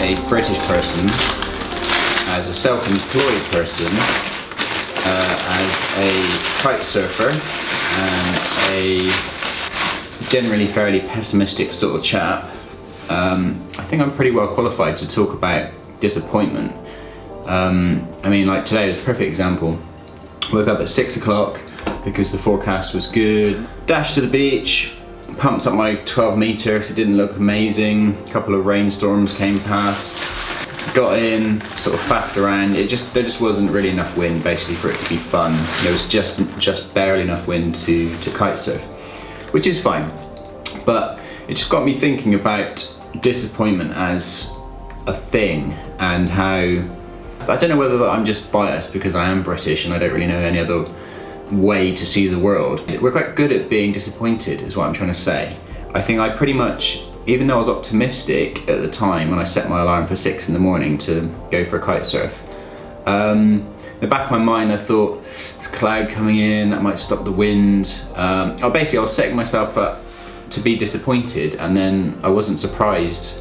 a British person, as a self-employed person, as a kite surfer, and a generally fairly pessimistic sort of chap, I think I'm pretty well qualified to talk about disappointment. I mean, like today was a perfect example. Woke up at 6 o'clock because the forecast was good, dashed to the beach, pumped up my 12 meter because it didn't look amazing. A couple of rainstorms came past, got in, sort of faffed around. There just wasn't really enough wind basically for it to be fun. There was just barely enough wind to kite surf, which is fine. But it just got me thinking about disappointment as a thing, and how, I don't know whether I'm just biased because I am British and I don't really know any other way to see the world. We're quite good at being disappointed, is what I'm trying to say. I think I pretty much, even though I was optimistic at the time when I set my alarm for 6 in the morning to go for a kite surf, the back of my mind I thought, there's a cloud coming in, that might stop the wind. I was setting myself up to be disappointed, and then I wasn't surprised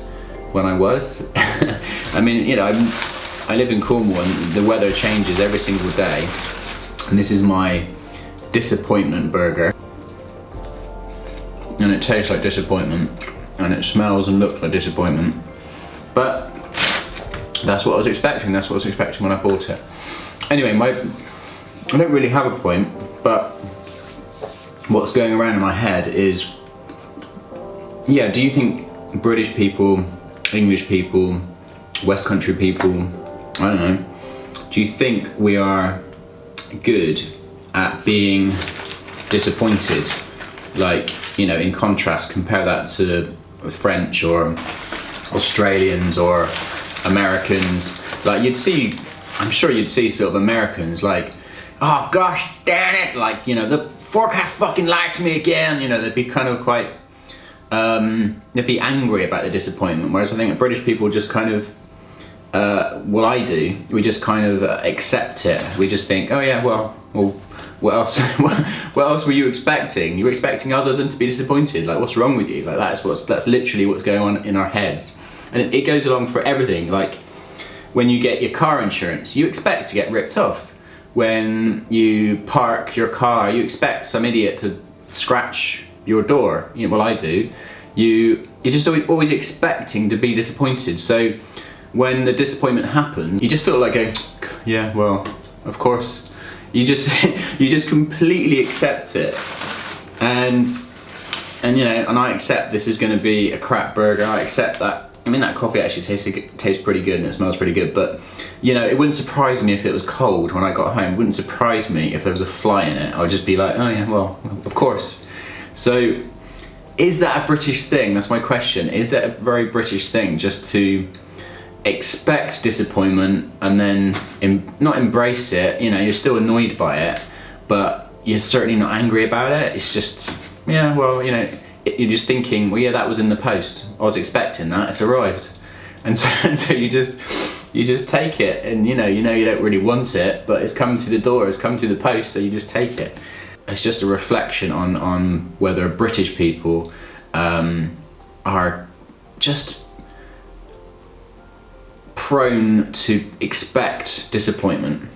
when I was. I mean, you know, I live in Cornwall and the weather changes every single day, and this is my disappointment burger, and it tastes like disappointment and it smells and looks like disappointment, but that's what I was expecting. That's what I was expecting when I bought it. Anyway, I don't really have a point, but what's going around in my head is, yeah, do you think British people, English people, West Country people, I don't know, do you think we are good at being disappointed? Like, you know, in contrast, compare that to French or Australians or Americans. Like, I'm sure you'd see sort of Americans like, oh gosh damn it, like, you know, the forecast fucking lied to me again. You know, they'd be kind of quite, they'd be angry about the disappointment, whereas I think British people just kind of, we just kind of accept it. We just think, oh yeah, well, what else? What else were you expecting? You were expecting other than to be disappointed? Like, what's wrong with you? Like, that's literally what's going on in our heads, and it goes along for everything. Like, when you get your car insurance, you expect to get ripped off. When you park your car, you expect some idiot to scratch your door. You know, well, I do. You're just always expecting to be disappointed. So when the disappointment happens, you just sort of like go, yeah, well, of course. You just completely accept it, and you know, and I accept this is going to be a crap burger. I accept that. I mean, that coffee actually tastes pretty good and it smells pretty good, but you know, it wouldn't surprise me if it was cold when I got home. It wouldn't surprise me if there was a fly in it. I would just be like, oh yeah, well, of course. So is that a British thing? That's my question. Is that a very British thing, just to expect disappointment and then not embrace it? You know, you're still annoyed by it, but you're certainly not angry about it. It's just, yeah, well, you know, you're just thinking, well, yeah, that was in the post. I was expecting that. It's arrived, and so you just take it, and you know you don't really want it, but it's come through the door. It's come through the post, so you just take it. It's just a reflection on whether British people are just prone to expect disappointment.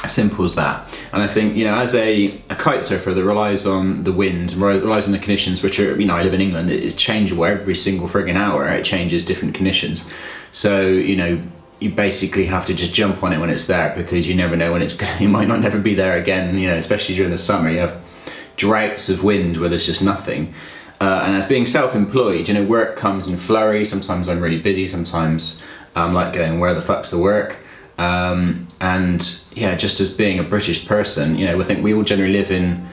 Simple as that. And I think, you know, as a kite surfer that relies on the wind, relies on the conditions, which are, you know, I live in England, it is changeable every single friggin' hour. It changes different conditions. So, you know, you basically have to just jump on it when it's there, because you never know when it might not never be there again. You know, especially during the summer, you have droughts of wind where there's just nothing. And as being self-employed, you know, work comes in flurries. Sometimes I'm really busy. Sometimes I'm like going, where the fuck's the work? And yeah, just as being a British person, you know, I think we all generally live in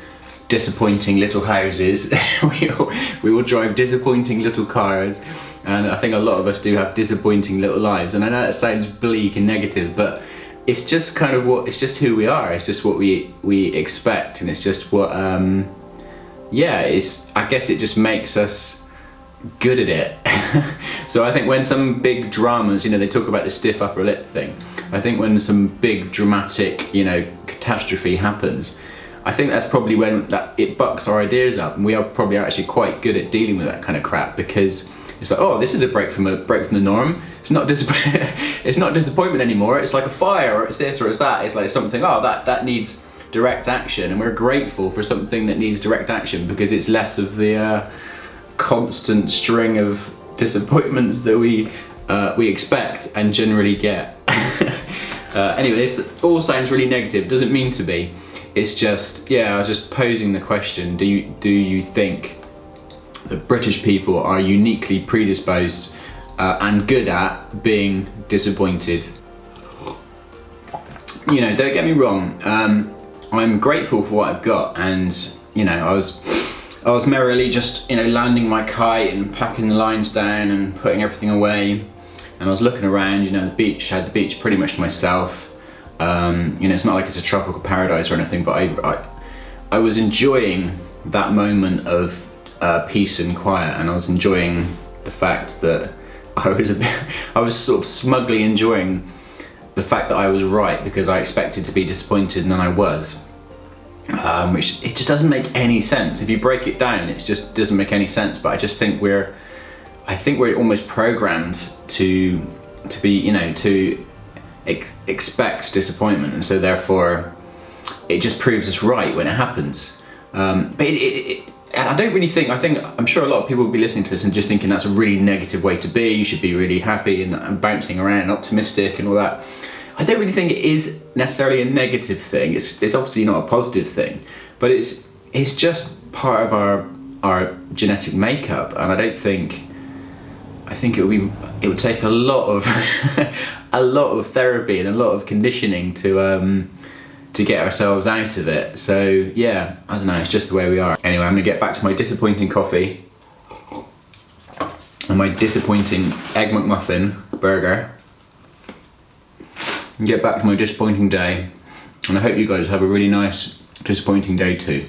disappointing little houses. we all drive disappointing little cars, and I think a lot of us do have disappointing little lives. And I know that sounds bleak and negative, but it's just kind of it's just who we are. It's just what we expect, and it's just what, yeah, I guess it just makes us good at it. So I think when some big dramas, you know, they talk about the stiff upper lip thing. I think when some big dramatic, you know, catastrophe happens, I think that's probably when it bucks our ideas up, and we are probably actually quite good at dealing with that kind of crap, because It's like, oh, this is a break from the norm. It's not it's not disappointment anymore. It's like a fire, or it's this, or it's that. It's like something, oh, that needs direct action, and we're grateful for something that needs direct action because it's less of the constant string of disappointments that we expect and generally get. Anyway, this all sounds really negative. Doesn't mean to be. It's just, yeah, I was just posing the question: do you think that British people are uniquely predisposed and good at being disappointed? You know, don't get me wrong. I'm grateful for what I've got, and you know, I was merrily just, you know, landing my kite and packing the lines down and putting everything away, and I was looking around. You know, the beach, I had the beach pretty much to myself. You know, it's not like it's a tropical paradise or anything, but I was enjoying that moment of peace and quiet, and I was enjoying the fact that I was sort of smugly enjoying the fact that I was right, because I expected to be disappointed and then I was. Which, it just doesn't make any sense. If you break it down, it just doesn't make any sense. But I just think we're almost programmed to be, you know, to expect disappointment, and so therefore it just proves us right when it happens. But I don't really think, I'm sure a lot of people will be listening to this and just thinking that's a really negative way to be. You should be really happy and bouncing around, optimistic and all that. I don't really think it is necessarily a negative thing. It's obviously not a positive thing, but it's just part of our genetic makeup, and I think it would take a lot of a lot of therapy and a lot of conditioning to get ourselves out of it. So yeah, I don't know, it's just the way we are. Anyway, I'm gonna get back to my disappointing coffee and my disappointing Egg McMuffin burger, and get back to my disappointing day, and I hope you guys have a really nice disappointing day too.